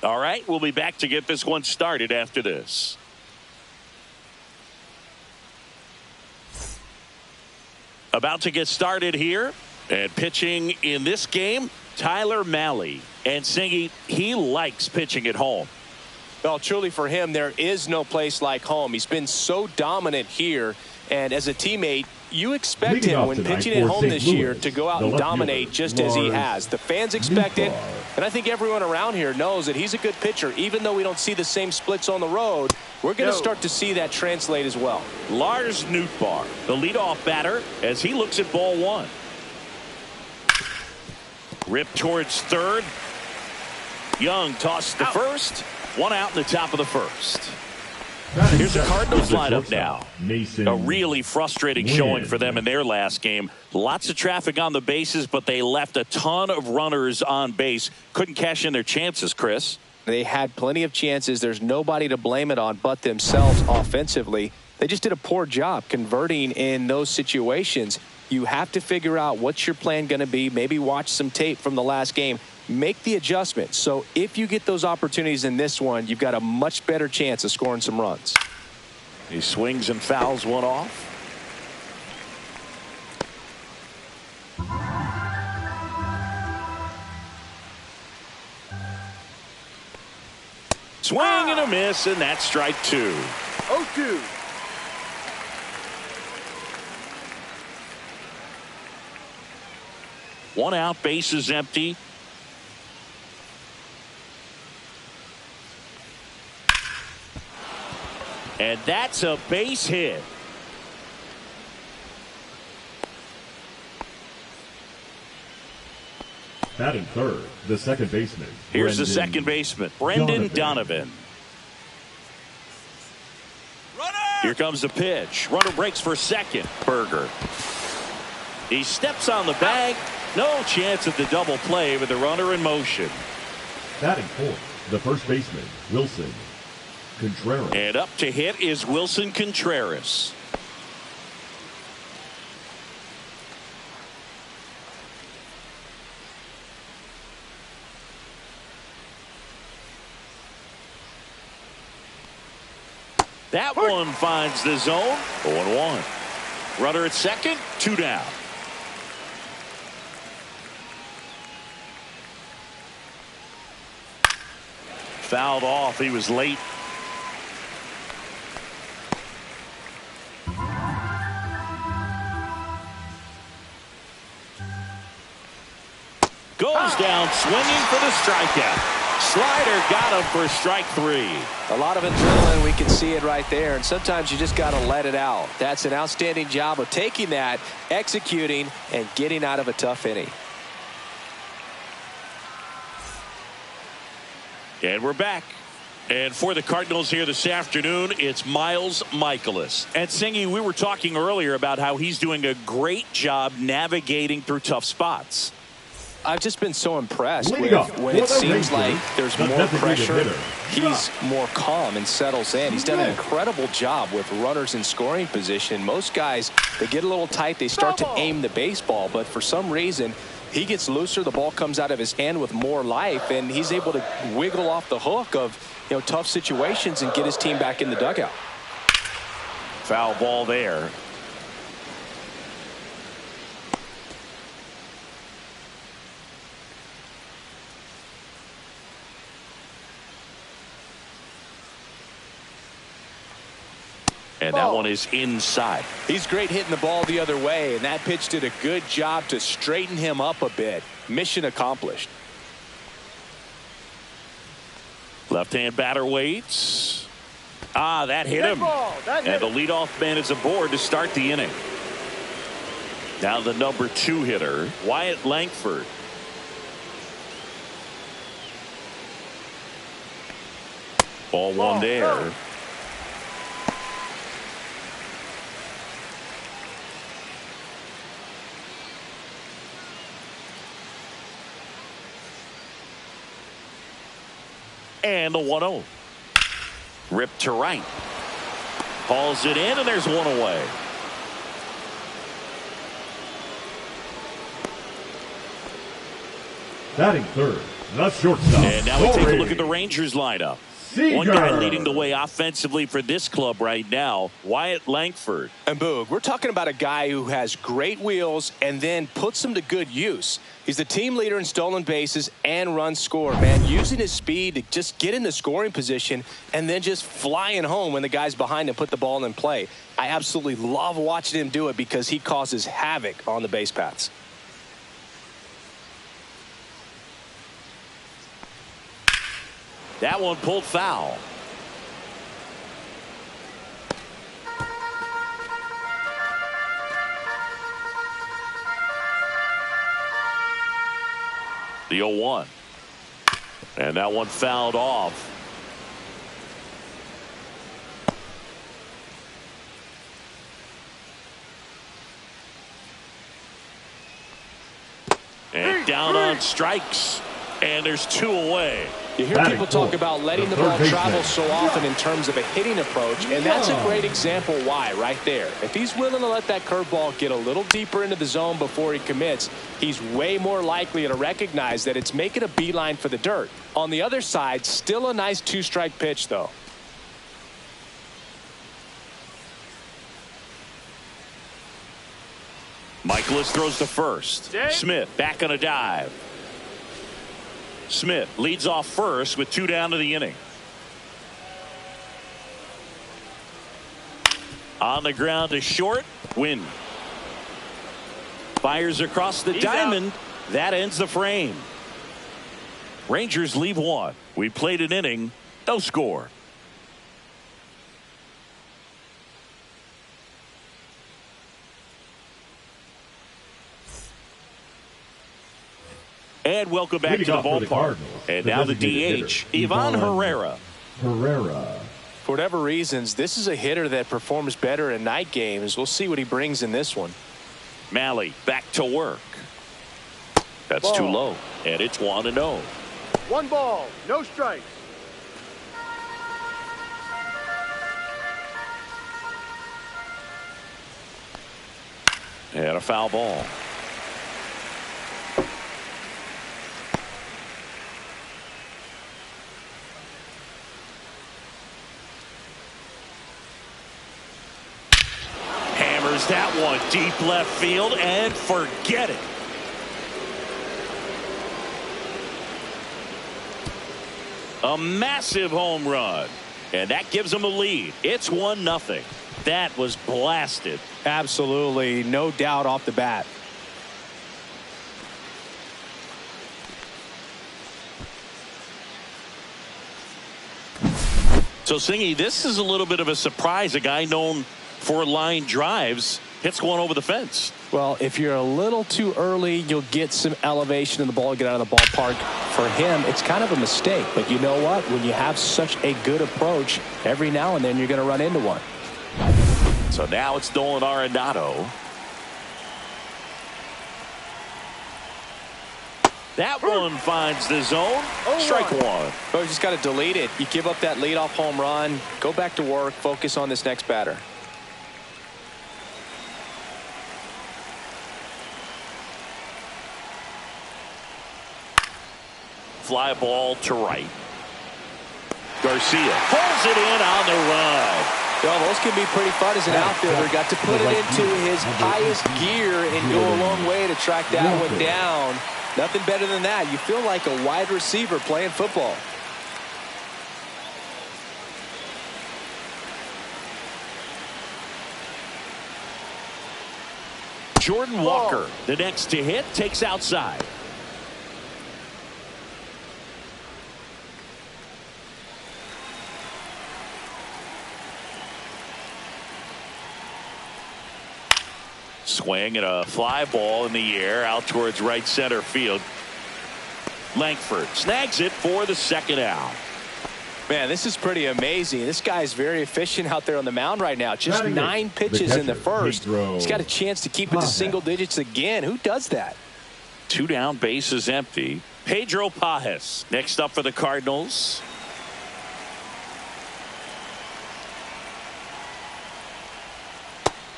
All right, we'll be back to get this one started after this. About to get started here. And pitching in this game, Tyler Mahle. And Singy, he likes pitching at home. Well, truly for him, there is no place like home. He's been so dominant here. And as a teammate, you expect him when pitching at home this year to go out and dominate just as he has. The fans expect it, and I think everyone around here knows that he's a good pitcher. Even though we don't see the same splits on the road, we're going to start to see that translate as well. Lars Nootbaar, the leadoff batter, as he looks at ball one. Ripped towards third. Young tosses to first. One out in the top of the first. Here's the Cardinals lineup now. A really frustrating showing for them in their last game. Lots of traffic on the bases, but they left a ton of runners on base. Couldn't cash in their chances, Chris. They had plenty of chances. There's nobody to blame it on but themselves offensively. They just did a poor job converting in those situations. You have to figure out what's your plan going to be. Maybe watch some tape from the last game. Make the adjustment. So if you get those opportunities in this one, you've got a much better chance of scoring some runs. He swings and fouls one off. Swing and a miss, and that's strike two. 0-2. One out, base is empty. And that's a base hit. Batting third, the second baseman. Here's the second baseman, Brendan Donovan. Here comes the pitch. Runner breaks for second. Berger. He steps on the bag. No chance at the double play with the runner in motion. Batting fourth, the first baseman, Wilson Contreras. And up to hit is Wilson Contreras. That one finds the zone. 0-1. Runner at second, 2 down. Fouled off. He was late. Goes down swinging for the strikeout. Slider got him for strike 3. A lot of adrenaline. We can see it right there. And sometimes you just got to let it out. That's an outstanding job of taking that, executing, and getting out of a tough inning. And we're back. And for the Cardinals here this afternoon, it's Miles Mikolas. And Singy, we were talking earlier about how he's doing a great job navigating through tough spots. I've just been so impressed with when it seems like there's more pressure, he's more calm and settles in. He's done an incredible job with runners in scoring position. Most guys, they get a little tight, they start to aim the baseball, but for some reason, he gets looser, the ball comes out of his hand with more life, and he's able to wiggle off the hook of tough situations and get his team back in the dugout. Foul ball there. And that one is inside. He's great hitting the ball the other way, and that pitch did a good job to straighten him up a bit. Mission accomplished. Left-hand batter waits. That hit him. And the leadoff man is aboard to start the inning. Now the number 2 hitter, Wyatt Langford. Ball one there. And the 1-0. Ripped to right. Hauls it in, and there's one away. Batting third, The shortstop. And now we take a look at the Rangers lineup. One guy leading the way offensively for this club right now, Wyatt Langford. And Boog, we're talking about a guy who has great wheels and then puts them to good use. He's the team leader in stolen bases and runs scored, man. Using his speed to just get in the scoring position and then just flying home when the guys behind him put the ball in play. I absolutely love watching him do it because he causes havoc on the base paths. That one pulled foul. The 0-1. And that one fouled off. And down on strikes. And there's 2 away. You hear people talk about letting the ball travel so often in terms of a hitting approach, and that's a great example why right there. If he's willing to let that curveball get a little deeper into the zone before he commits, he's way more likely to recognize that it's making a beeline for the dirt. On the other side, still a nice 2-strike pitch, though. Michaelis throws to first. Smith back on a dive. Smith leads off first with 2 down to the inning. On the ground to short. Win. Fires across the diamond. That ends the frame. Rangers leave 1. We played an inning. No score. And welcome back to the ballpark. And now the DH, Ivan Herrera. For whatever reasons, this is a hitter that performs better in night games. We'll see what he brings in this one. Malley back to work. That's too low. And it's 1-0. 1 ball, no strikes. And a foul ball. That one deep left field and forget it. A massive home run, and that gives them a lead. It's 1-0. That was blasted. Absolutely, no doubt off the bat. So, Singy, this is a little bit of a surprise. A guy known for line drives hits one over the fence. Well, if you're a little too early, you'll get some elevation in the ball, get out of the ballpark. For him, it's kind of a mistake. But you know what? When you have such a good approach, every now and then you're going to run into one. So now it's Nolan Arenado. That one finds the zone. Strike 1. Well, you just got to delete it. You give up that leadoff home run. Go back to work. Focus on this next batter. Fly ball to right. Garcia pulls it in on the run. Well, those can be pretty fun as an outfielder. Got to put it into his highest gear and go a long way to track that one down. Nothing better than that. You feel like a wide receiver playing football. Jordan Walker, the next to hit, takes outside. Swing and a fly ball in the air out towards right center field. Langford snags it for the second out. Man, this is pretty amazing. This guy is very efficient out there on the mound right now. Just 9 pitches in the first. He's got a chance to keep it to single digits again. Who does that? 2 down, bases empty. Pedro Pajes next up for the Cardinals.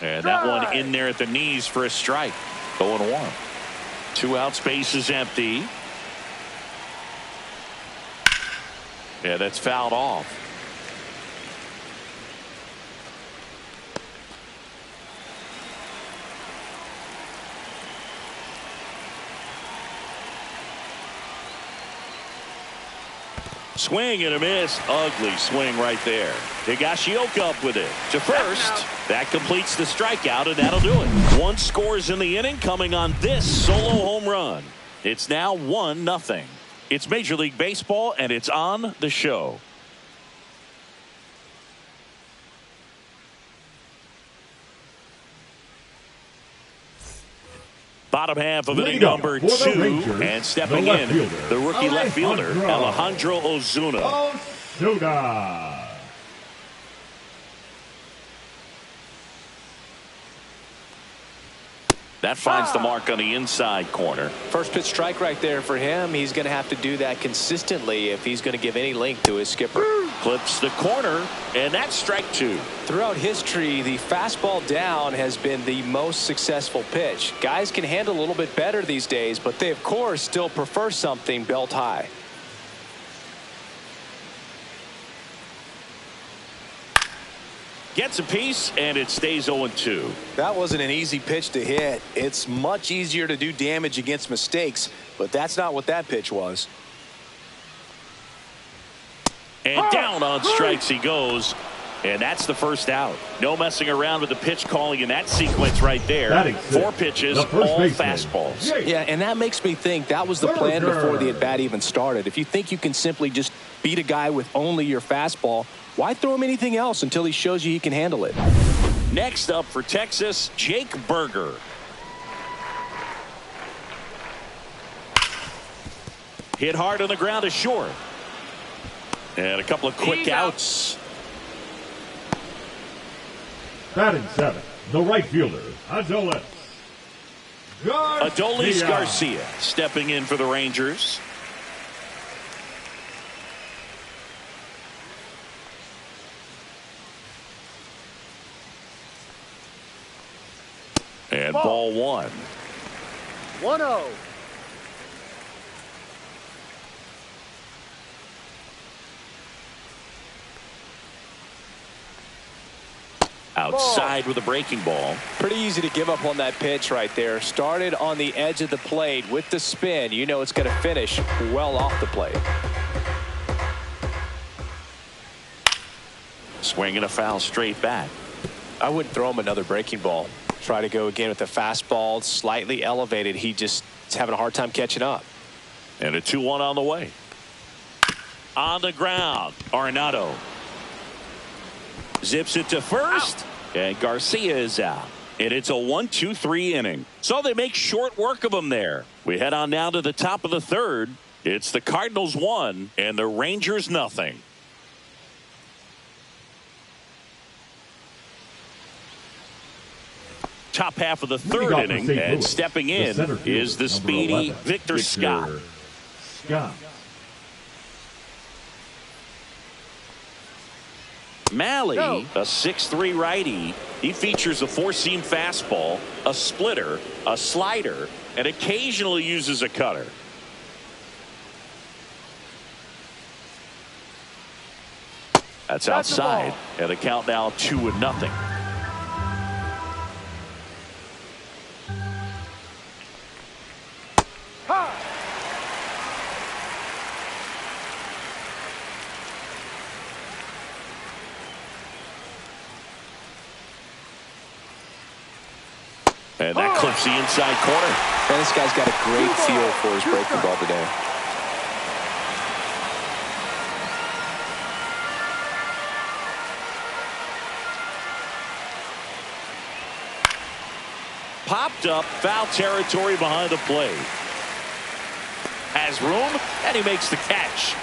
And that one in there at the knees for a strike. 0-1. 2 outs, bases empty. Yeah, that's fouled off. Swing and a miss. Ugly swing right there. Higashioka up with it to first. That completes the strikeout, and that'll do it. One scores in the inning coming on this solo home run. It's now 1-0. It's Major League Baseball, and it's on the show. Bottom half of inning number 2, and stepping in, the rookie left fielder, Alejandro Ozuna. That finds the mark on the inside corner. First pitch strike right there for him. He's going to have to do that consistently if he's going to give any length to his skipper. Clips the corner, and that's strike 2. Throughout history, the fastball down has been the most successful pitch. Guys can handle a little bit better these days, but they, of course, still prefer something belt high. Gets a piece, and it stays 0-2. That wasn't an easy pitch to hit. It's much easier to do damage against mistakes, but that's not what that pitch was. And down on strikes he goes, and that's the first out. No messing around with the pitch calling in that sequence right there. 4 pitches, all fastballs. Yeah, and that makes me think that was the plan before the at-bat even started. If you think you can simply just beat a guy with only your fastball, why throw him anything else until he shows you he can handle it? Next up for Texas, Jake Berger. Hit hard on the ground to short. And a couple of quick outs. Batting 7, the right fielder, Adolis Garcia stepping in for the Rangers. And ball 1. 1-0. Outside with a breaking ball. Pretty easy to give up on that pitch right there. Started on the edge of the plate with the spin. You know it's going to finish well off the plate. Swinging a foul straight back. I wouldn't throw him another breaking ball. Try to go again with the fastball, slightly elevated. He just is having a hard time catching up. And a 2-1 on the way. On the ground, Arenado zips it to first, and Garcia is out. And it's a 1-2-3 inning. So they make short work of him there. We head on now to the top of the 3rd. It's the Cardinals 1 and the Rangers nothing. Top half of the 3rd inning, and stepping in is the speedy Victor Scott. Malley, a 6'3" righty. He features a 4-seam fastball, a splitter, a slider, and occasionally uses a cutter. That's outside, and the count now 2-0. And that clips the inside corner. And this guy's got a great feel for his breaking ball today. Popped up, foul territory behind the plate. Has room, and he makes the catch.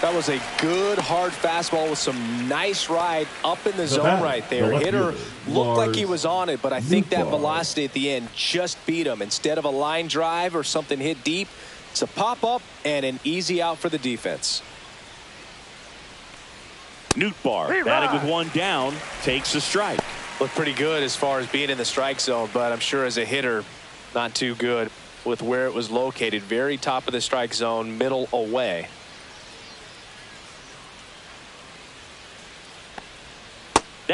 That was a good hard fastball with some nice ride up in the zone right there. Hitter looked like he was on it, but I think that velocity at the end just beat him. Instead of a line drive or something hit deep, it's a pop-up and an easy out for the defense. Nootbaar, batting with 1 down, takes a strike. Looked pretty good as far as being in the strike zone, but I'm sure as a hitter, not too good with where it was located. Very top of the strike zone, middle away.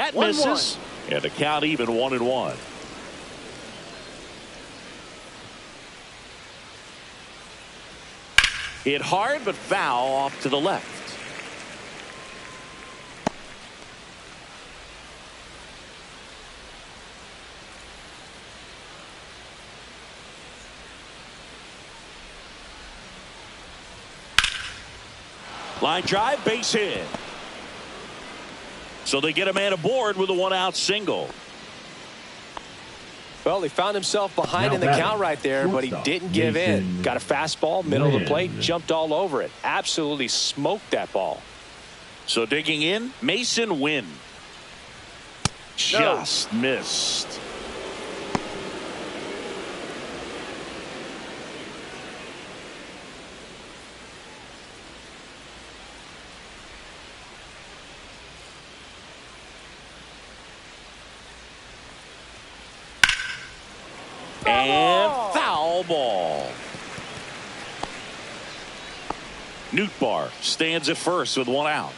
That 1-1. misses. And the count even 1-1. Hit hard, but foul off to the left. Line drive, base hit. So they get a man aboard with a 1-out single. Well, he found himself behind in the count right there, but he didn't give in. Got a fastball, middle of the plate, jumped all over it. Absolutely smoked that ball. So digging in, Mason Wynn. Just missed. And foul ball. Nootbaar stands at first with 1 out.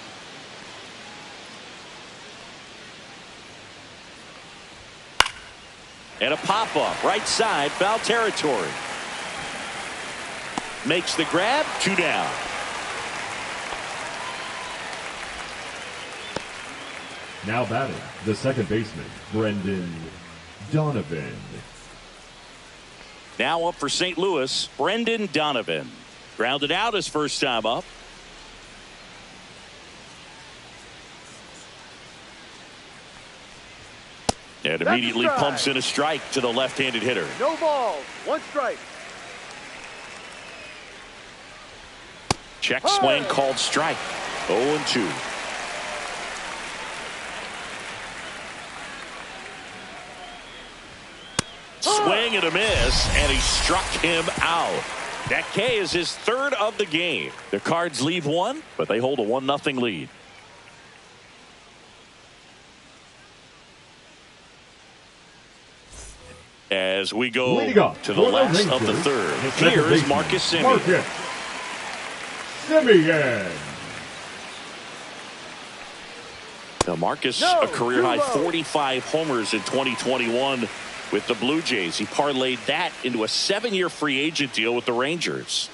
And a pop-up right side, foul territory. Makes the grab, 2 down. Now batting, the second baseman, Brendan Donovan. Now up for St. Louis, Brendan Donovan. Grounded out his first time up. And immediately pumps in a strike to the left-handed hitter. No ball. 1 strike. Check swing called strike. 0-2. Swing and a miss, and he struck him out. That K is his 3rd of the game. The Cards leave 1, but they hold a 1-0 lead. As we go to the last of the 3rd, here's Marcus Semien. Now Marcus, a career-high 45 homers in 2021 with the Blue Jays. He parlayed that into a 7-year free agent deal with the Rangers.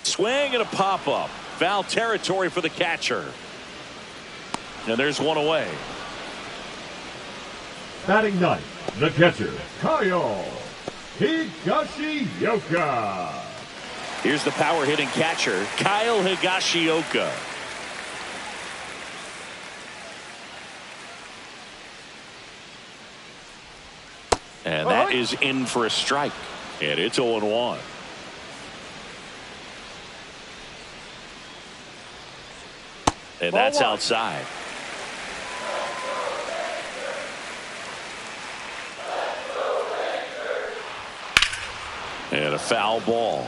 Swing and a pop-up. Foul territory for the catcher. And there's 1 away. Batting ninth, the catcher, Kyle Higashioka. Here's the power-hitting catcher, Kyle Higashioka. And that is in for a strike. And it's 0-1. And that's outside. And a foul ball.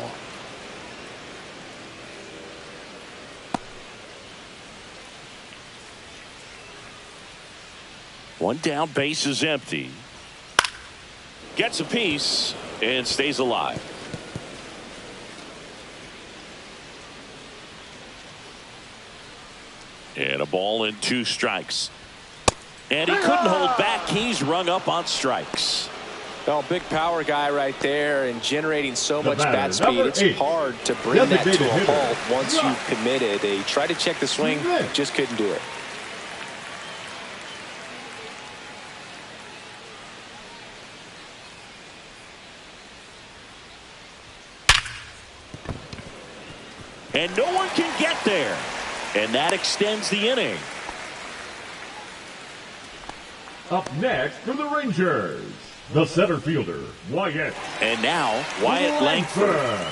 One down, base is empty. Gets a piece and stays alive. And a ball and 2 strikes. And he couldn't hold back. He's rung up on strikes. Well, big power guy right there and generating so much bat speed. It's hard to bring that to a halt once you've committed. They tried to check the swing, just couldn't do it. And no one can get there. And that extends the inning. Up next for the Rangers, the center fielder, Wyatt. And now, Wyatt Langford.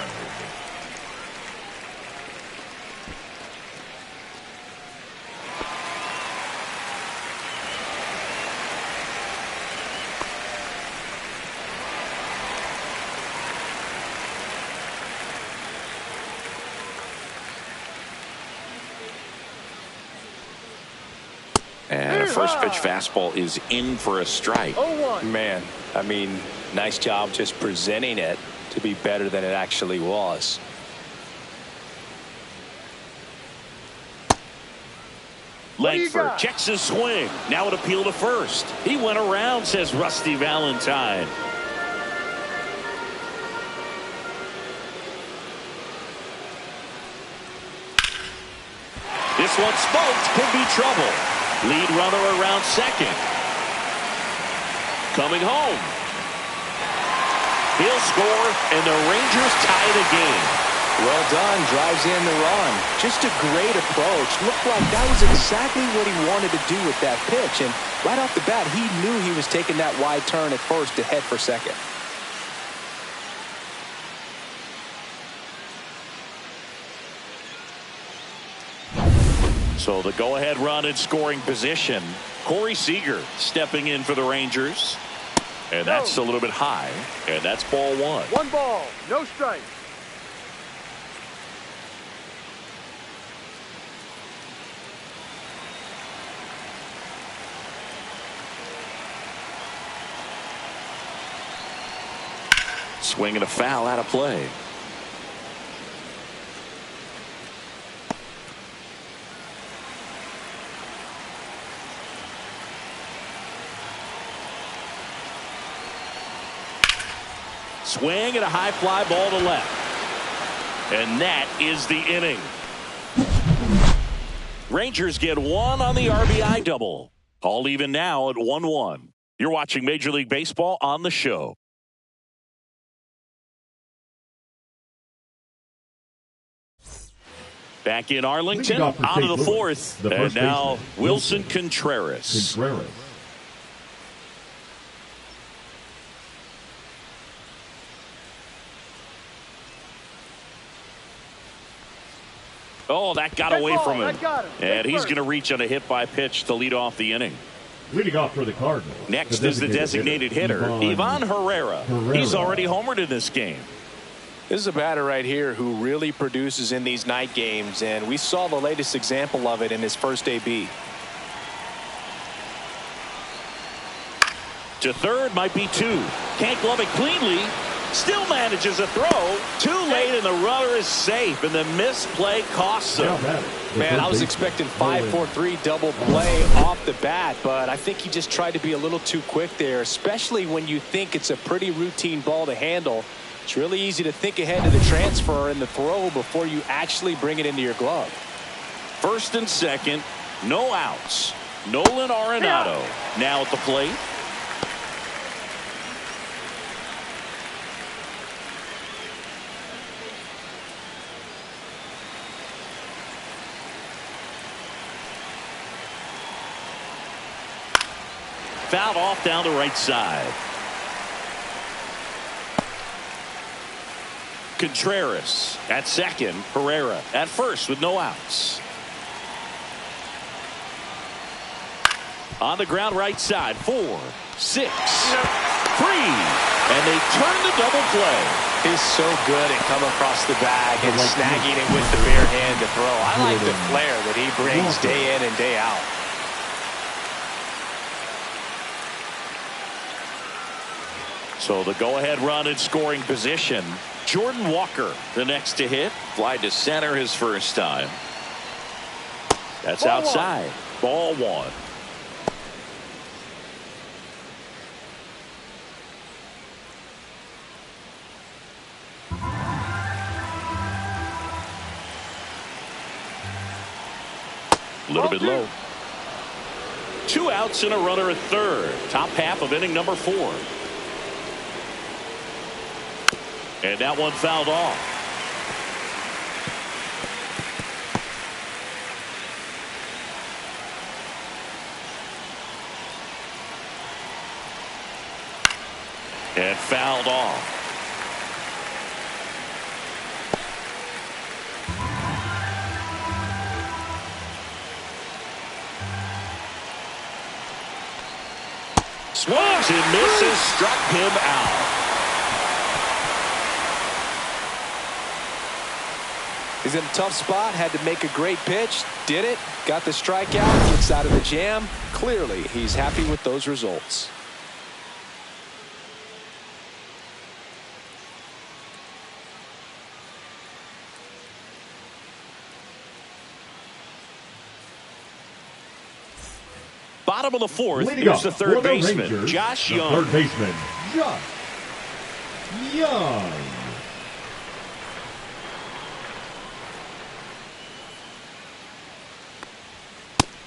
And a first pitch fastball is in for a strike. Man, I mean, nice job just presenting it to be better than it actually was. Langford checks his swing. Now an appeal to first. He went around, says Rusty Valentine. This one smoked, could be trouble. Lead runner around second. Coming home. He'll score, and the Rangers tie the game. Well done, drives in the run. Just a great approach. Looked like that was exactly what he wanted to do with that pitch. And right off the bat, he knew he was taking that wide turn at first to head for second. So the go-ahead run in scoring position. Corey Seager stepping in for the Rangers. And that's a little bit high. And that's ball one. 1 ball, no strike. Swing and a foul out of play. Swing and a high fly ball to left. And that is the inning. Rangers get one on the RBI double. All even now at 1-1. You're watching Major League Baseball on the show. Back in Arlington, out of the fourth. And now Wilson Contreras. Oh, that got away from him. And he's going to reach on a hit by pitch to lead off the inning. Leading off for the Cardinals. Next is the designated hitter, Ivan Herrera. He's already homered in this game. This is a batter right here who really produces in these night games, and we saw the latest example of it in his first AB. To third, might be two. Can't glove it cleanly. Still manages a throw. Too late, and the runner is safe, and the misplay costs him. Man, I was expecting 5-4-3 double play off the bat, but I think he just tried to be a little too quick there, especially when you think it's a pretty routine ball to handle. It's really easy to think ahead to the transfer and the throw before you actually bring it into your glove. First and second, no outs. Nolan Arenado now at the plate. Fouled off down the right side. Contreras at second. Herrera at first with no outs. On the ground right side. 4, 6, 3. And they turn the double play. He's so good at coming across the bag and snagging it with the bare hand to throw. I like the flair that he brings day in and day out. So the go-ahead run in scoring position. Jordan Walker, the next to hit. Fly to center his first time. That's outside. Ball one. A little bit low. 2 outs and a runner at third. Top half of inning number 4. And that one fouled off. And fouled off. Swings and misses, struck him out. He's in a tough spot, had to make a great pitch, did it, got the strikeout, gets out of the jam. Clearly, he's happy with those results. bottom of the fourth. Leading Here's up the third for the baseman, Rangers, Josh the Young. third baseman, Josh Young.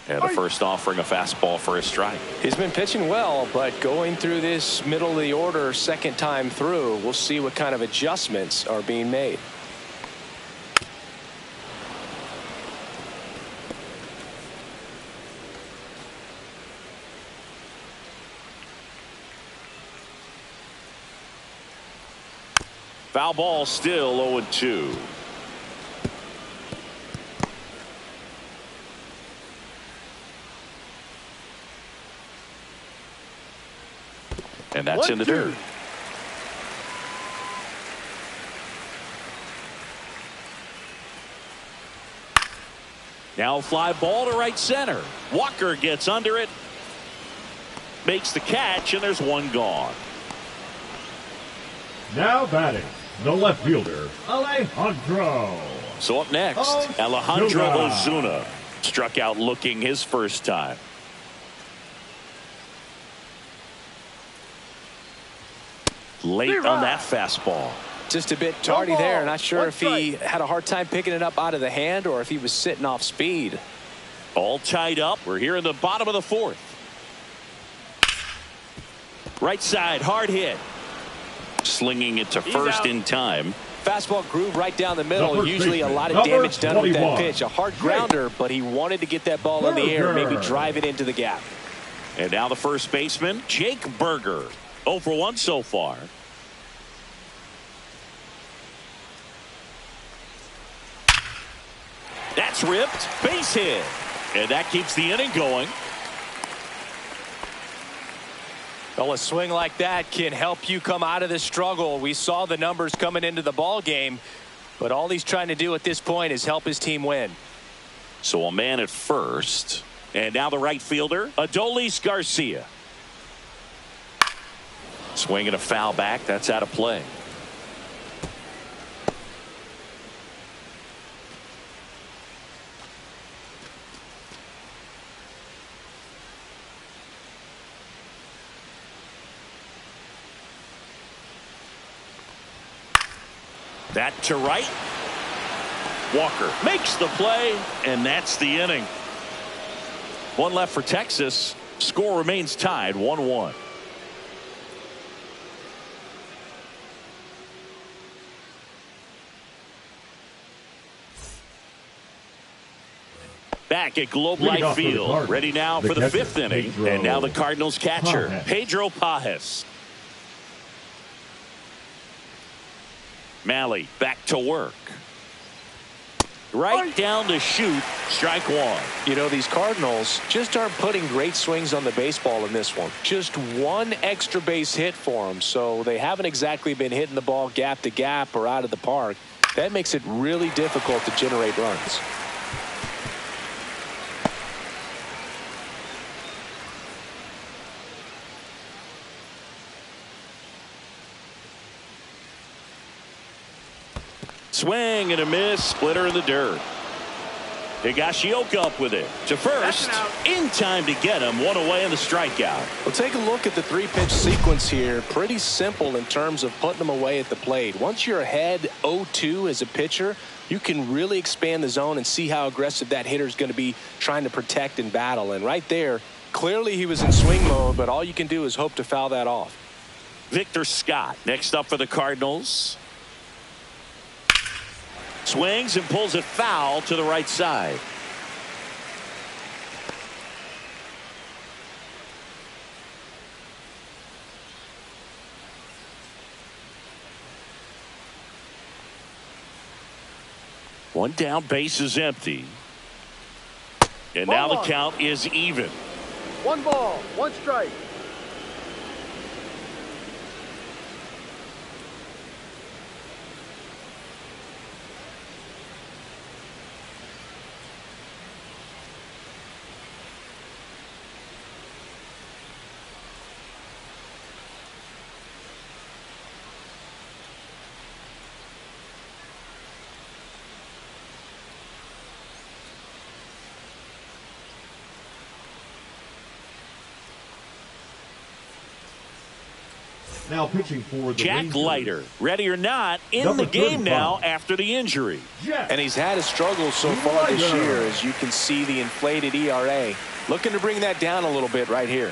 And the first offering a fastball for a strike. He's been pitching well, but going through this middle of the order second time through, we'll see what kind of adjustments are being made. Foul ball, still 0-2. And that's in the dirt. Now fly ball to right center. Walker gets under it. Makes the catch, and there's one gone. Now batting, the left fielder, Alejandro. So up next, Alejandro Ozuna. Struck out looking his first time. Late on that fastball. Just a bit tardy there. Not sure if he had a hard time picking it up out of the hand or if he was sitting off speed. All tied up. We're here in the bottom of the fourth. Right side, hard hit. Slinging it to first in time. Fastball groove right down the middle. Usually a lot of damage done with that pitch. A hard grounder, but he wanted to get that ball in the air, maybe drive it into the gap. And now the first baseman, Jake Berger. 0 for 1 so far. That's ripped. Base hit. And that keeps the inning going. Well, a swing like that can help you come out of the struggle. We saw the numbers coming into the ball game, but all he's trying to do at this point is help his team win. So a man at first. And now the right fielder, Adolis Garcia. Swinging a foul back. That's out of play. That to right. Walker makes the play, and that's the inning. One left for Texas. Score remains tied 1-1. Back at Globe Life Field. Ready now for the fifth inning. And now the Cardinals catcher, Pedro Pajes. Malley back to work. Right down to shoot. Strike one. You know, these Cardinals just aren't putting great swings on the baseball in this one. Just one extra base hit for them. So they haven't exactly been hitting the ball gap to gap or out of the park. That makes it really difficult to generate runs. Swing and a miss. Splitter in the dirt. Higashioka up with it to first. In time to get him. One away in the strikeout. Well, take a look at the three-pitch sequence here. Pretty simple in terms of putting them away at the plate. Once you're ahead 0-2 as a pitcher, you can really expand the zone and see how aggressive that hitter is going to be trying to protect and battle. And right there, clearly he was in swing mode, but all you can do is hope to foul that off. Victor Scott next up for the Cardinals. Swings and pulls it foul to the right side. One down, base is empty. And now the count is even. 1 ball, 1 strike. Now pitching for the Jack Rangers. Leiter, ready or not, in Number the game 35. now after the injury. And he's had his struggles so far this year, as you can see the inflated ERA. Looking to bring that down a little bit right here.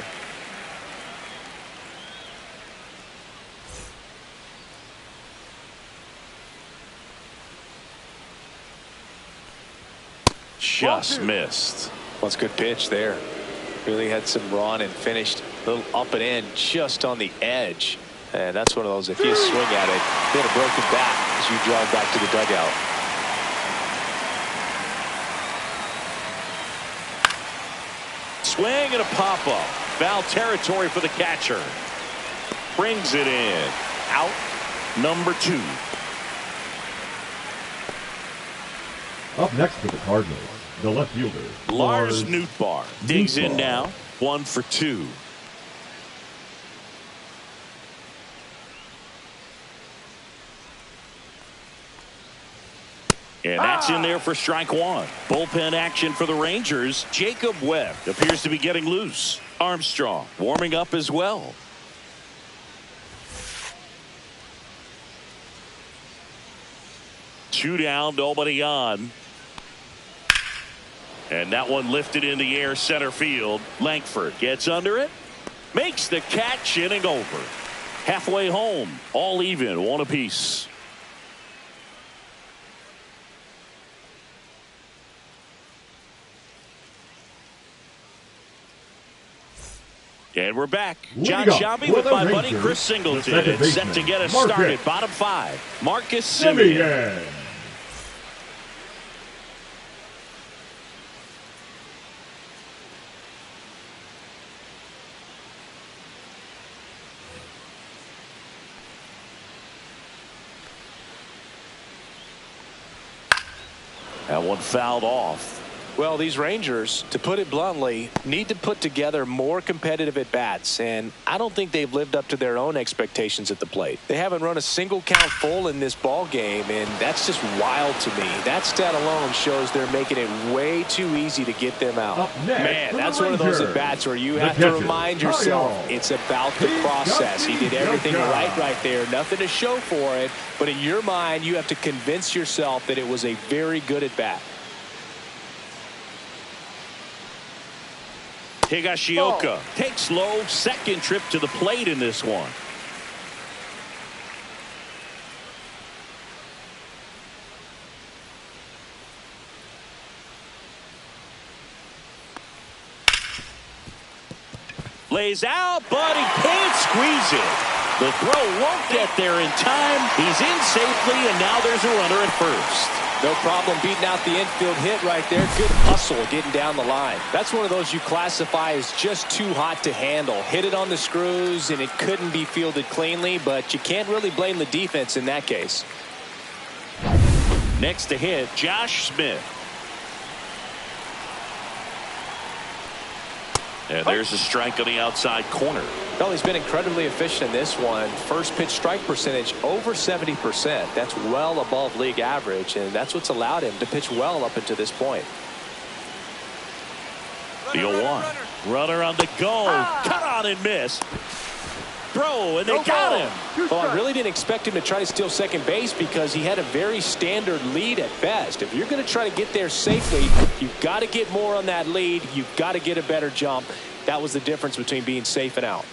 Just missed. Well, it's a good pitch there. Really had some run and finished a little up and in just on the edge. And that's one of those, if you swing at it, hit a broken bat as you jog back to the dugout. Swing and a pop-up. Foul territory for the catcher. Brings it in. Out number 2. Up next for the Cardinals, the left fielder, Lars Nootbaar digs in Nootbaar. now. 1 for 2. And that's in there for strike 1. Bullpen action for the Rangers. Jacob Webb appears to be getting loose. Armstrong warming up as well. Two down, nobody on. And that one lifted in the air center field. Langford gets under it. Makes the catch, inning over. Halfway home, all even, 1 apiece. And we're back. John Shabby with my buddy Chris Singleton. It's set to get us started. Bottom 5. Marcus Semien. That one fouled off. Well, these Rangers, to put it bluntly, need to put together more competitive at-bats, and I don't think they've lived up to their own expectations at the plate. They haven't run a single count full in this ball game, and that's just wild to me. That stat alone shows they're making it way too easy to get them out. Man, that's one of those at-bats where you have to remind yourself it's about the process. He did everything right there. Nothing to show for it, but in your mind, you have to convince yourself that it was a very good at-bat. Higashioka takes low, second trip to the plate in this one. Lays out, but he can't squeeze it. The throw won't get there in time. He's in safely, and now there's a runner at first. No problem beating out the infield hit right there. Good hustle getting down the line. That's one of those you classify as just too hot to handle. Hit it on the screws, and it couldn't be fielded cleanly, but you can't really blame the defense in that case. Next to hit, Josh Smith. And there's a strike on the outside corner. Well, he's been incredibly efficient in this one. First pitch strike percentage over 70%. That's well above league average, and that's what's allowed him to pitch well up until this point. The 0-1. Runner on the go. Cut on and miss. Throw, and they got him. Well, I really didn't expect him to try to steal second base because he had a very standard lead at best. If you're going to try to get there safely, you've got to get more on that lead. You've got to get a better jump. That was the difference between being safe and out.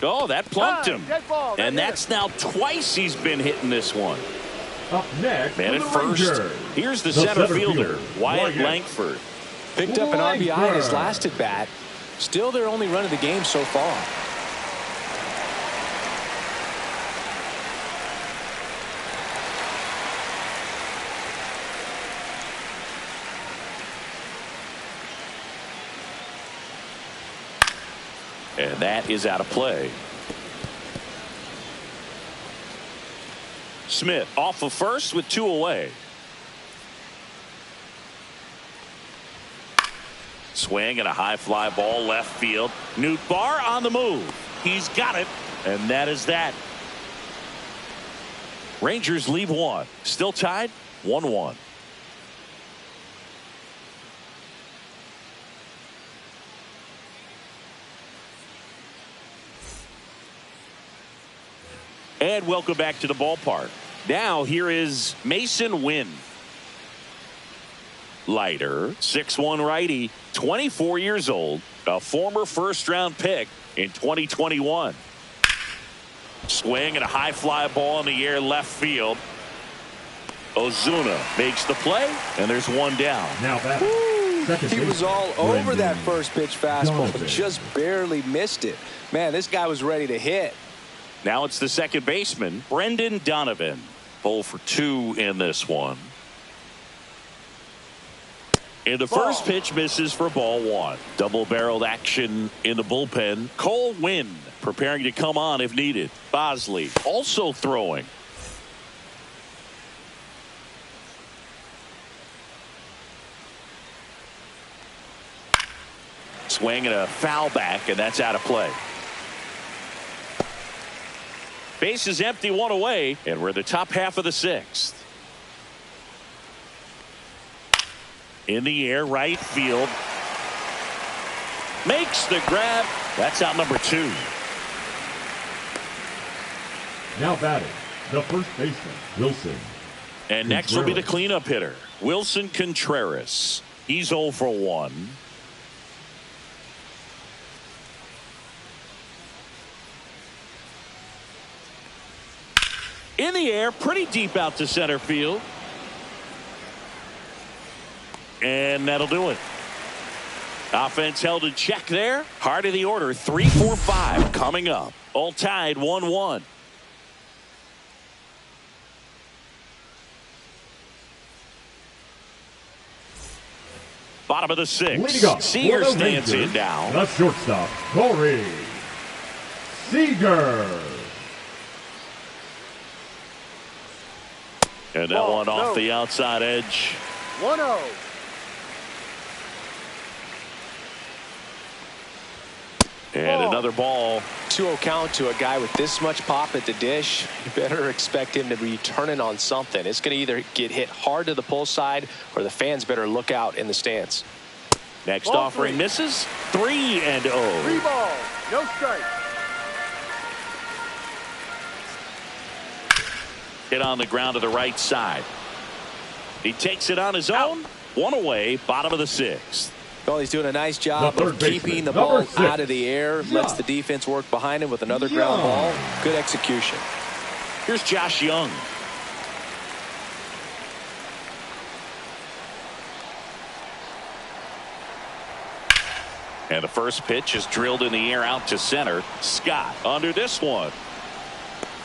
Oh, that plunked him. And that's now twice he's been hitting this one. Up next, Man at first. Rangers, Here's the center fielder, Wyatt Langford. Picked up an RBI in his last at bat. Still their only run of the game so far. And that is out of play. Smith off of first with 2 away. Swing and a high fly ball left field. Newt Barr on the move. He's got it. And that is that. Rangers leave one. Still tied 1-1. And welcome back to the ballpark. Now here is Mason Wynn. Lighter, 6'1" righty, 24 years old, a former first-round pick in 2021. Swing and a high fly ball in the air left field. Ozuna makes the play, and there's one down. Now that he was all over that first pitch fastball, but just barely missed it. Man, this guy was ready to hit. Now it's the second baseman, Brendan Donovan. 0 for 2 in this one. And the first pitch misses for ball one. Double-barreled action in the bullpen. Cole Winn preparing to come on if needed. Bosley also throwing. Swing and a foul back, and that's out of play. Base is empty, one away, and we're in the top half of the sixth. In the air, right field. Makes the grab. That's out number 2. Now batting, the first baseman, Wilson. And next will be the cleanup hitter, Wilson Contreras. He's 0 for 1. In the air, pretty deep out to center field. And that'll do it. Offense held in check there. Heart of the order, 3, 4, 5 coming up. All tied 1-1. Bottom of the 6th. Seager stands in now. The shortstop, Corey Seager. And that one off the outside edge. 1-0. And another ball. 2-0 count to a guy with this much pop at the dish. You better expect him to be turning on something. It's going to either get hit hard to the pull side, or the fans better look out in the stands. Next offering misses. 3-0. 3 balls, no strike. Hit on the ground to the right side. He takes it on his own. One away, bottom of the 6th. Well, he's doing a nice job of keeping the ball out of the air. Lets the defense work behind him with another ground ball. Good execution. Here's Josh Young. And the first pitch is drilled in the air out to center. Scott under this one.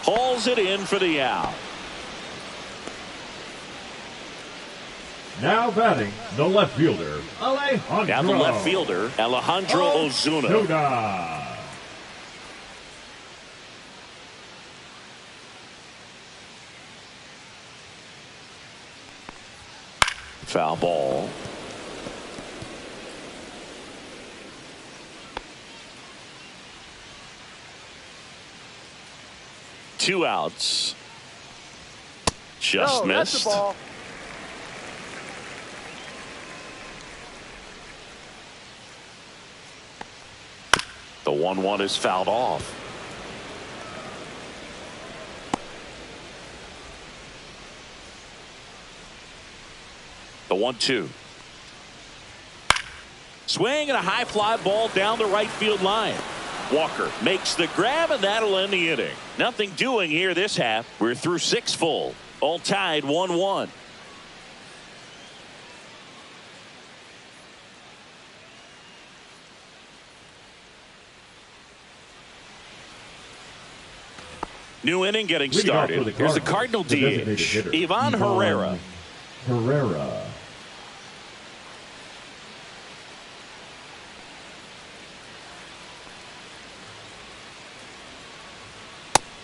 Hauls it in for the out. Now batting, the left fielder, Alejandro. Down the left fielder, Alejandro Ozuna. Foul ball. Two outs. Just missed. That's the ball. The 1-1 is fouled off. The 1-2. Swing and a high fly ball down the right field line. Walker makes the grab, and that'll end the inning. Nothing doing here this half. We're through 6 full. All tied 1-1. New inning getting started. Here's the Cardinal DH, Ivan Herrera.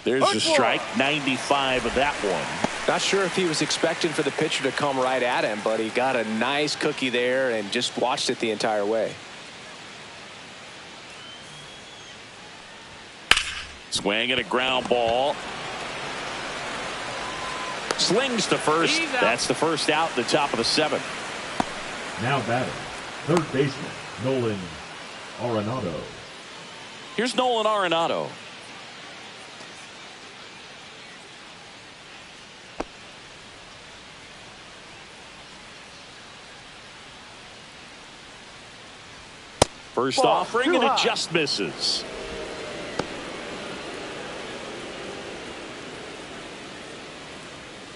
There's a strike, 95 of that one. Not sure if he was expecting for the pitcher to come right at him, but he got a nice cookie there and just watched it the entire way. Swing and a ground ball. Slings to first. That's the first out, the top of the 7th. Now batting, third baseman, Nolan Arenado. Here's Nolan Arenado. First offering and it just misses.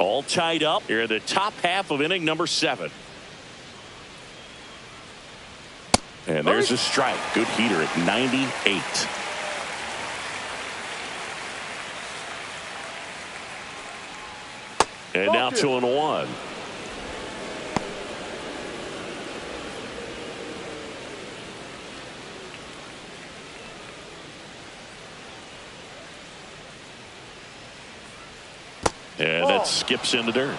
All tied up here in the top half of inning number 7. And there's a strike. Good heater at 98. And now 2-1. And that skips in the dirt.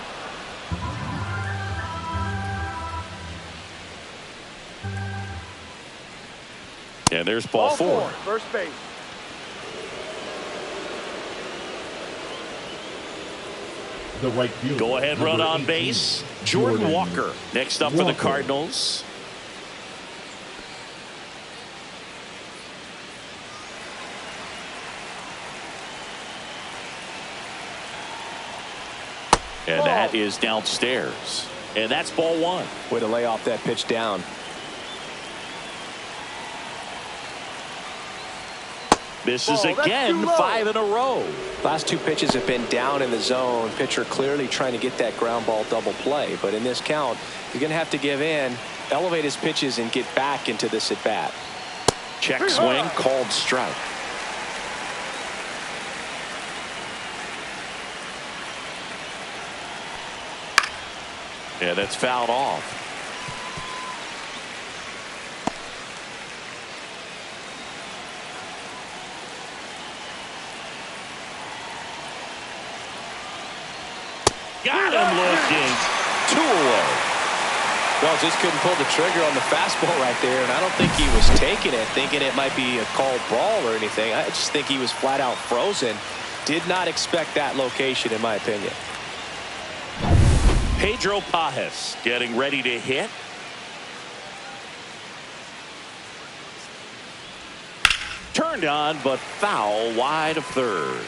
And there's ball 4. First base. The right fielder. Go ahead run on 18, base. Jordan Walker next up for the Cardinals. And that is downstairs. And that's ball 1. Way to lay off that pitch down. Misses again, 5 in a row. Last 2 pitches have been down in the zone. Pitcher clearly trying to get that ground ball double play. But in this count, he's going to have to give in, elevate his pitches, and get back into this at bat. Check swing, called strike. Yeah, that's fouled off. Got him looking. 2 away. Well, just couldn't pull the trigger on the fastball right there, and I don't think he was taking it, thinking it might be a called ball or anything. I just think he was flat out frozen. Did not expect that location, in my opinion. Pedro Pajes getting ready to hit. Turned on, but foul wide of third.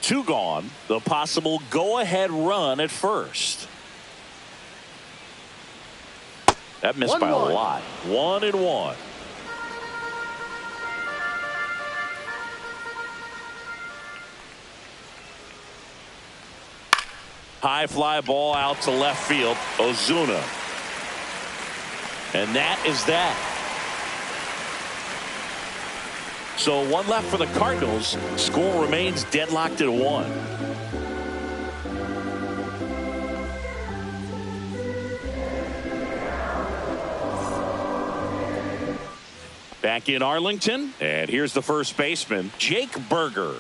Two gone. The possible go-ahead run at first. That missed by a lot. 1-1. High fly ball out to left field. Ozuna. And that is that. So 1 left for the Cardinals. Score remains deadlocked at 1. Back in Arlington. And here's the first baseman, Jake Berger.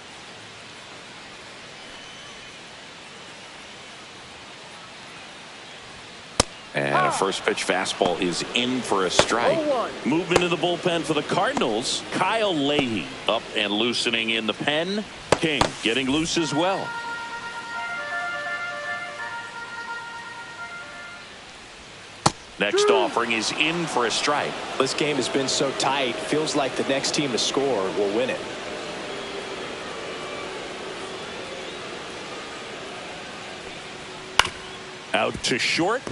And a first pitch fastball is in for a strike. Movement in the bullpen for the Cardinals. Kyle Leahy up and loosening in the pen. King getting loose as well. Next offering is in for a strike. This game has been so tight. Feels like the next team to score will win it. Out to short.